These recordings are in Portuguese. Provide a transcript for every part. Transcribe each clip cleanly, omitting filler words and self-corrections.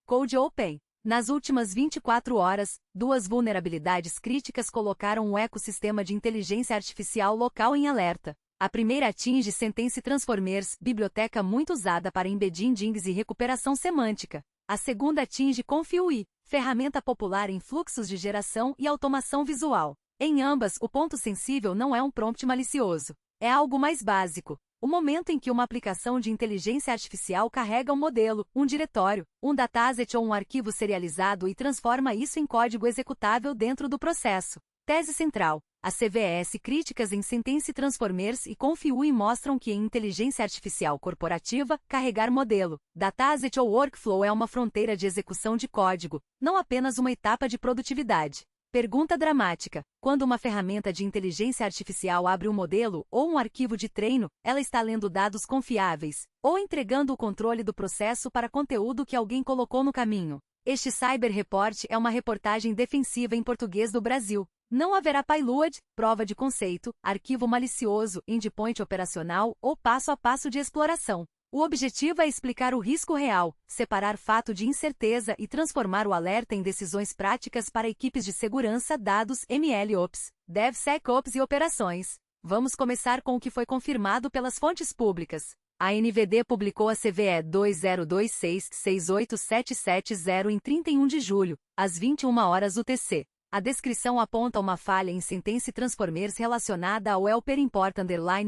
Code Open. Nas últimas 24 horas, duas vulnerabilidades críticas colocaram o ecossistema de inteligência artificial local em alerta. A primeira atinge Sentence Transformers, biblioteca muito usada para embeddings e recuperação semântica. A segunda atinge ConfUI, ferramenta popular em fluxos de geração e automação visual. Em ambas, o ponto sensível não é um prompt malicioso. É algo mais básico. O momento em que uma aplicação de inteligência artificial carrega um modelo, um diretório, um dataset ou um arquivo serializado e transforma isso em código executável dentro do processo. Tese central. As CVEs críticas em Sentence Transformers e ConfUI mostram que em inteligência artificial corporativa, carregar modelo, dataset ou workflow é uma fronteira de execução de código, não apenas uma etapa de produtividade. Pergunta dramática. Quando uma ferramenta de inteligência artificial abre um modelo ou um arquivo de treino, ela está lendo dados confiáveis, ou entregando o controle do processo para conteúdo que alguém colocou no caminho. Este Cyber Report é uma reportagem defensiva em português do Brasil. Não haverá payload, prova de conceito, arquivo malicioso, endpoint operacional ou passo a passo de exploração. O objetivo é explicar o risco real, separar fato de incerteza e transformar o alerta em decisões práticas para equipes de segurança, dados, MLOps, DevSecOps e operações. Vamos começar com o que foi confirmado pelas fontes públicas. A NVD publicou a CVE 2026-68770 em 31 de julho, às 21 horas UTC. A descrição aponta uma falha em Sentence Transformers relacionada ao helper import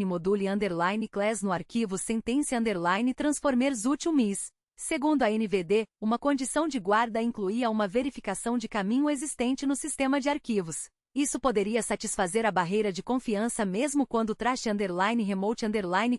module class no arquivo Sentence Transformers util.mis. Segundo a NVD, uma condição de guarda incluía uma verificação de caminho existente no sistema de arquivos. Isso poderia satisfazer a barreira de confiança mesmo quando o trash remote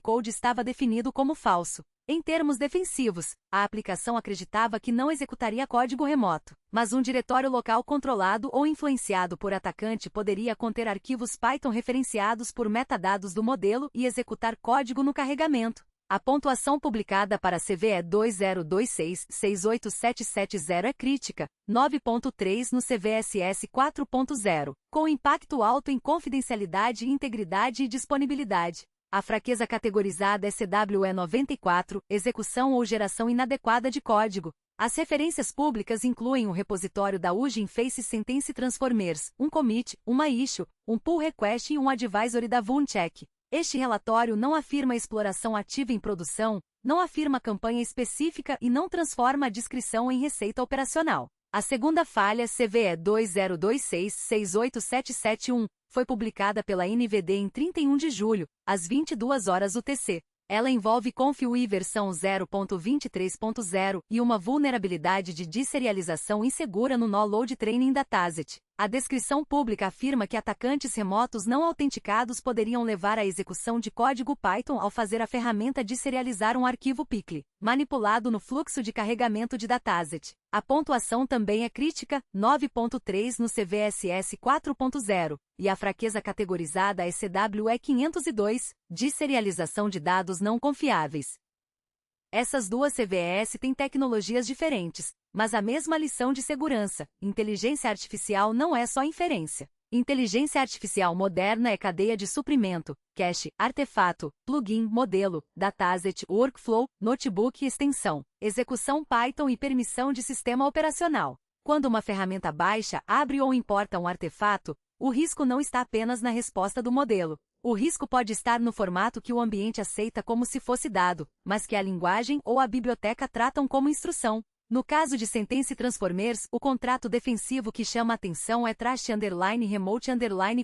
code estava definido como falso. Em termos defensivos, a aplicação acreditava que não executaria código remoto, mas um diretório local controlado ou influenciado por atacante poderia conter arquivos Python referenciados por metadados do modelo e executar código no carregamento. A pontuação publicada para a CVE 2026-68770 é crítica, 9.3 no CVSS 4.0, com impacto alto em confidencialidade, integridade e disponibilidade. A fraqueza categorizada é CWE 94, execução ou geração inadequada de código. As referências públicas incluem o repositório da Hugging Face Sentence Transformers, um commit, uma issue, um pull request e um advisory da Vulncheck. Este relatório não afirma exploração ativa em produção, não afirma campanha específica e não transforma a descrição em receita operacional. A segunda falha, CVE 2026-68771, foi publicada pela NVD em 31 de julho, às 22 horas UTC. Ela envolve ConfUI versão 0.23.0 e uma vulnerabilidade de deserialização insegura no No-Load Training Dataset. A descrição pública afirma que atacantes remotos não autenticados poderiam levar à execução de código Python ao fazer a ferramenta deserializar um arquivo PICLE, manipulado no fluxo de carregamento de dataset. A pontuação também é crítica, 9.3 no CVSS 4.0, e a fraqueza categorizada é CWE 502, deserialização de dados não confiáveis. Essas duas CVEs têm tecnologias diferentes, mas a mesma lição de segurança. Inteligência artificial não é só inferência. Inteligência artificial moderna é cadeia de suprimento, cache, artefato, plugin, modelo, dataset, workflow, notebook e extensão, execução Python e permissão de sistema operacional. Quando uma ferramenta baixa, abre ou importa um artefato, o risco não está apenas na resposta do modelo. O risco pode estar no formato que o ambiente aceita como se fosse dado, mas que a linguagem ou a biblioteca tratam como instrução. No caso de Sentence Transformers, o contrato defensivo que chama atenção é trash remote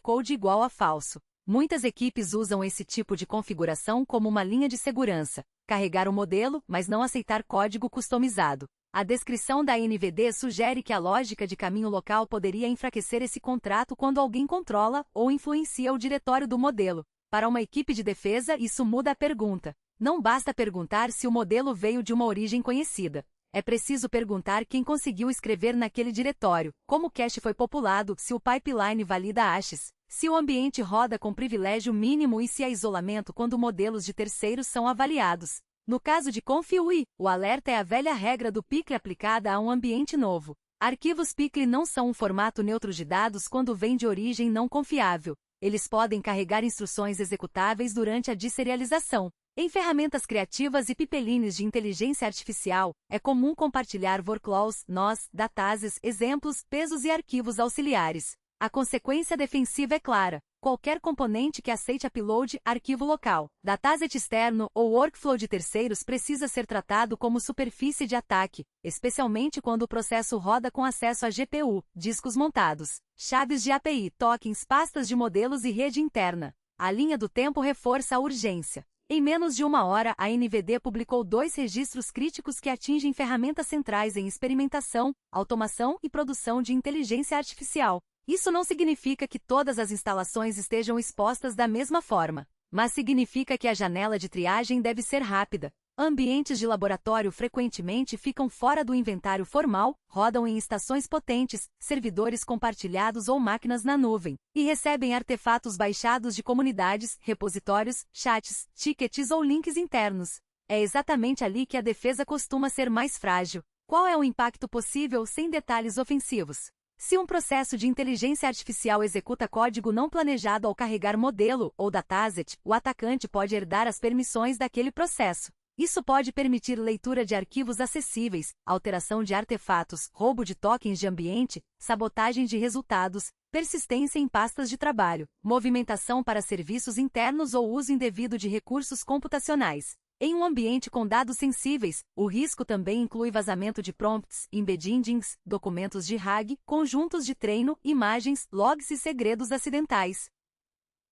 code igual a falso. Muitas equipes usam esse tipo de configuração como uma linha de segurança, carregar o modelo, mas não aceitar código customizado. A descrição da NVD sugere que a lógica de caminho local poderia enfraquecer esse contrato quando alguém controla ou influencia o diretório do modelo. Para uma equipe de defesa, isso muda a pergunta. Não basta perguntar se o modelo veio de uma origem conhecida. É preciso perguntar quem conseguiu escrever naquele diretório, como o cache foi populado, se o pipeline valida hashes, se o ambiente roda com privilégio mínimo e se há isolamento quando modelos de terceiros são avaliados. No caso de ConfUI, o alerta é a velha regra do PICLE aplicada a um ambiente novo. Arquivos PICLE não são um formato neutro de dados quando vêm de origem não confiável. Eles podem carregar instruções executáveis durante a deserialização. Em ferramentas criativas e pipelines de inteligência artificial, é comum compartilhar workflows, nós, datases, exemplos, pesos e arquivos auxiliares. A consequência defensiva é clara. Qualquer componente que aceite upload, arquivo local, dataset externo ou workflow de terceiros precisa ser tratado como superfície de ataque, especialmente quando o processo roda com acesso a GPU, discos montados, chaves de API, tokens, pastas de modelos e rede interna. A linha do tempo reforça a urgência. Em menos de uma hora, a NVD publicou 2 registros críticos que atingem ferramentas centrais em experimentação, automação e produção de inteligência artificial. Isso não significa que todas as instalações estejam expostas da mesma forma, mas significa que a janela de triagem deve ser rápida. Ambientes de laboratório frequentemente ficam fora do inventário formal, rodam em estações potentes, servidores compartilhados ou máquinas na nuvem, e recebem artefatos baixados de comunidades, repositórios, chats, tickets ou links internos. É exatamente ali que a defesa costuma ser mais frágil. Qual é o impacto possível sem detalhes ofensivos? Se um processo de inteligência artificial executa código não planejado ao carregar modelo ou dataset, o atacante pode herdar as permissões daquele processo. Isso pode permitir leitura de arquivos acessíveis, alteração de artefatos, roubo de tokens de ambiente, sabotagem de resultados, persistência em pastas de trabalho, movimentação para serviços internos ou uso indevido de recursos computacionais. Em um ambiente com dados sensíveis, o risco também inclui vazamento de prompts, embeddings, documentos de RAG, conjuntos de treino, imagens, logs e segredos acidentais.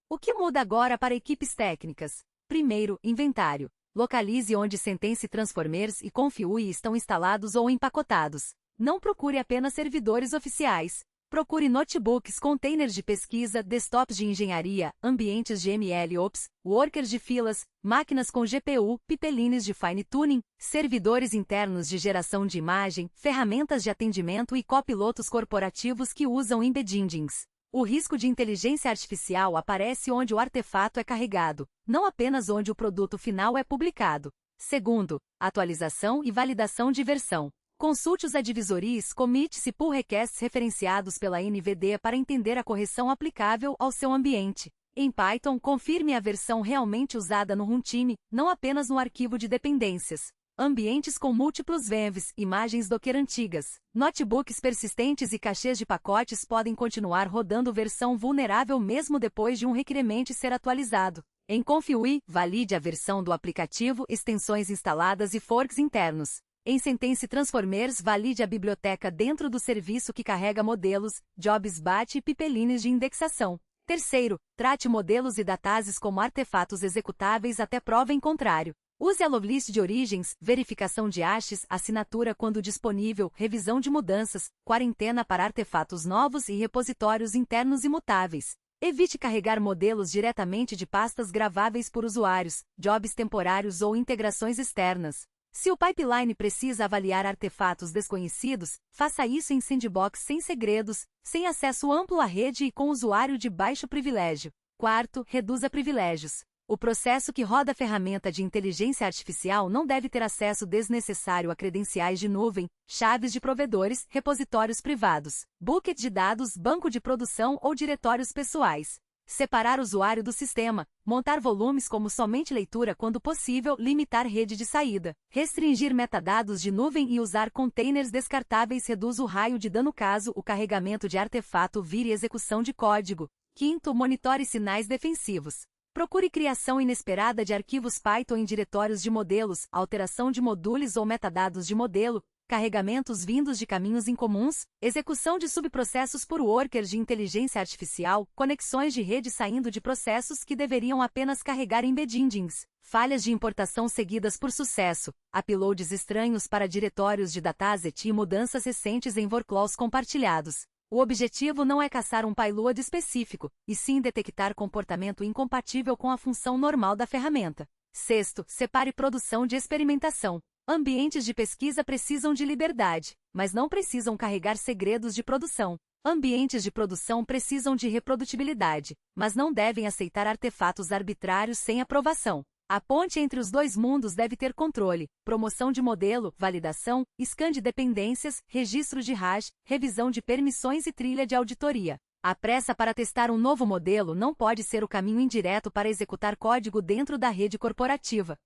O que muda agora para equipes técnicas? Primeiro, inventário. Localize onde Sentence Transformers e Confui estão instalados ou empacotados. Não procure apenas servidores oficiais. Procure notebooks, containers de pesquisa, desktops de engenharia, ambientes de MLOps, workers de filas, máquinas com GPU, pipelines de fine-tuning, servidores internos de geração de imagem, ferramentas de atendimento e copilotos corporativos que usam embeddings. O risco de inteligência artificial aparece onde o artefato é carregado, não apenas onde o produto final é publicado. Segundo, atualização e validação de versão. Consulte os advisories, commits e pull requests referenciados pela NVD para entender a correção aplicável ao seu ambiente. Em Python, confirme a versão realmente usada no runtime, não apenas no arquivo de dependências. Ambientes com múltiplos VMs, imagens Docker antigas, notebooks persistentes e cachês de pacotes podem continuar rodando versão vulnerável mesmo depois de um requerimento ser atualizado. Em Confui, valide a versão do aplicativo, extensões instaladas e forks internos. Em Sentence Transformers, valide a biblioteca dentro do serviço que carrega modelos, jobs batch e pipelines de indexação. Terceiro, trate modelos e datases como artefatos executáveis até prova em contrário. Use a loglist de origens, verificação de hashes, assinatura quando disponível, revisão de mudanças, quarentena para artefatos novos e repositórios internos imutáveis. Evite carregar modelos diretamente de pastas graváveis por usuários, jobs temporários ou integrações externas. Se o pipeline precisa avaliar artefatos desconhecidos, faça isso em sandbox sem segredos, sem acesso amplo à rede e com usuário de baixo privilégio. Quarto, reduza privilégios. O processo que roda a ferramenta de inteligência artificial não deve ter acesso desnecessário a credenciais de nuvem, chaves de provedores, repositórios privados, bucket de dados, banco de produção ou diretórios pessoais. Separar o usuário do sistema, montar volumes como somente leitura quando possível, limitar rede de saída, restringir metadados de nuvem e usar containers descartáveis reduz o raio de dano caso o carregamento de artefato vire execução de código. Quinto, monitore sinais defensivos. Procure criação inesperada de arquivos Python em diretórios de modelos, alteração de modulos ou metadados de modelo, carregamentos vindos de caminhos incomuns, execução de subprocessos por workers de inteligência artificial, conexões de rede saindo de processos que deveriam apenas carregar embeddings, falhas de importação seguidas por sucesso, uploads estranhos para diretórios de dataset e mudanças recentes em workflows compartilhados. O objetivo não é caçar um payload específico, e sim detectar comportamento incompatível com a função normal da ferramenta. Sexto, separe produção de experimentação. Ambientes de pesquisa precisam de liberdade, mas não precisam carregar segredos de produção. Ambientes de produção precisam de reprodutibilidade, mas não devem aceitar artefatos arbitrários sem aprovação. A ponte entre os dois mundos deve ter controle, promoção de modelo, validação, scan de dependências, registro de hash, revisão de permissões e trilha de auditoria. A pressa para testar um novo modelo não pode ser o caminho indireto para executar código dentro da rede corporativa.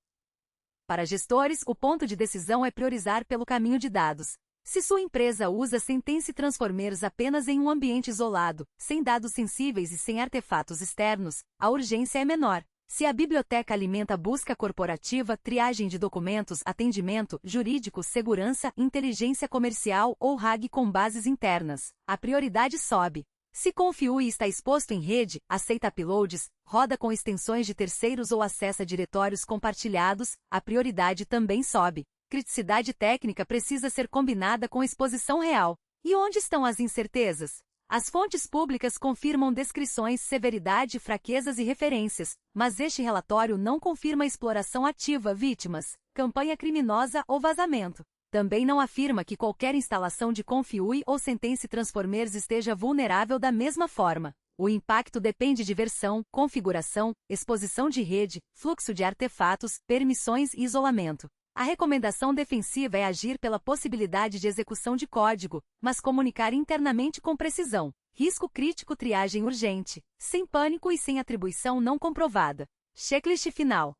Para gestores, o ponto de decisão é priorizar pelo caminho de dados. Se sua empresa usa Sentence Transformers apenas em um ambiente isolado, sem dados sensíveis e sem artefatos externos, a urgência é menor. Se a biblioteca alimenta busca corporativa, triagem de documentos, atendimento, jurídico, segurança, inteligência comercial ou RAG com bases internas, a prioridade sobe. Se Confui está exposto em rede, aceita uploads, roda com extensões de terceiros ou acessa diretórios compartilhados, a prioridade também sobe. Criticidade técnica precisa ser combinada com exposição real. E onde estão as incertezas? As fontes públicas confirmam descrições, severidade, fraquezas e referências, mas este relatório não confirma exploração ativa, vítimas, campanha criminosa ou vazamento. Também não afirma que qualquer instalação de Confui ou Sentence Transformers esteja vulnerável da mesma forma. O impacto depende de versão, configuração, exposição de rede, fluxo de artefatos, permissões e isolamento. A recomendação defensiva é agir pela possibilidade de execução de código, mas comunicar internamente com precisão. Risco crítico, triagem urgente, sem pânico e sem atribuição não comprovada. Checklist final.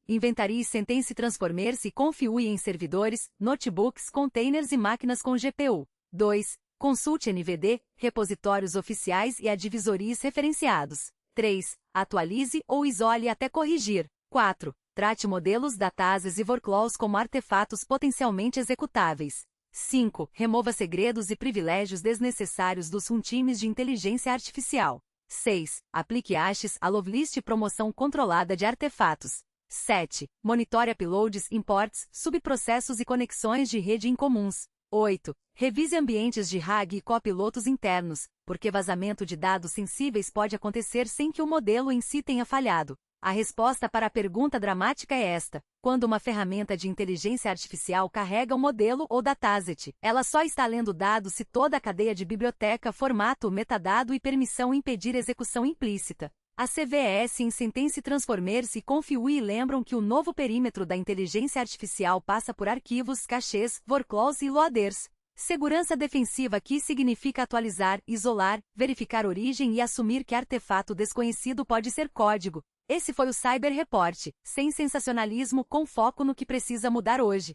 Inventarie Sentence Transformers e Confui em servidores, notebooks, containers e máquinas com GPU. 2. Consulte NVD, repositórios oficiais e advisorias referenciados. 3. Atualize ou isole até corrigir. 4. Trate modelos, datases e workflows como artefatos potencialmente executáveis. 5. Remova segredos e privilégios desnecessários dos runtimes de inteligência artificial. 6. Aplique hashes a lovelist e promoção controlada de artefatos. 7. Monitore uploads, imports, subprocessos e conexões de rede incomuns. 8. Revise ambientes de RAG e copilotos internos, porque vazamento de dados sensíveis pode acontecer sem que o modelo em si tenha falhado. A resposta para a pergunta dramática é esta: quando uma ferramenta de inteligência artificial carrega um modelo ou dataset, ela só está lendo dados se toda a cadeia de biblioteca, formato, metadado e permissão impedir execução implícita. A CVES em Sentence Transformers e Confui lembram que o novo perímetro da inteligência artificial passa por arquivos, cachês, workflows e loaders. Segurança defensiva aqui significa atualizar, isolar, verificar origem e assumir que artefato desconhecido pode ser código. Esse foi o Cyber Report, sem sensacionalismo, com foco no que precisa mudar hoje.